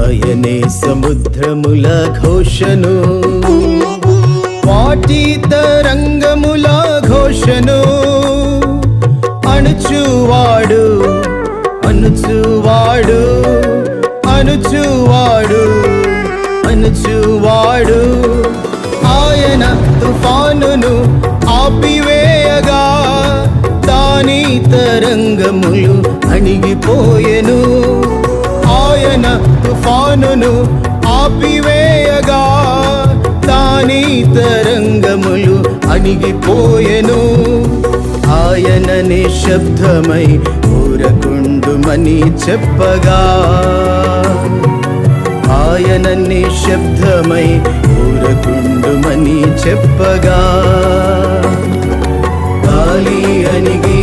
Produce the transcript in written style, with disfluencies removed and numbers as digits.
ఆయనే సముద్రముల ఘోషను, వాటి తరంగముల ఘోషను. అణుచువాడు అణుచువాడు అణుచువాడు అణుచువాడు. ఆయన తుఫానును ఆపివేయగా దాని తరంగములు అణిగిపోయెను. ఆయన తుఫానును ఆపివేయగా దాని తరంగములు అణిగిపోయెను. ఆయన నిశ్శబ్దమై ఊరకుండుమని చెప్పగా, ఆయన నిశ్శబ్దమై ఊరకుండుమని చెప్పగా, గాలి అణిగి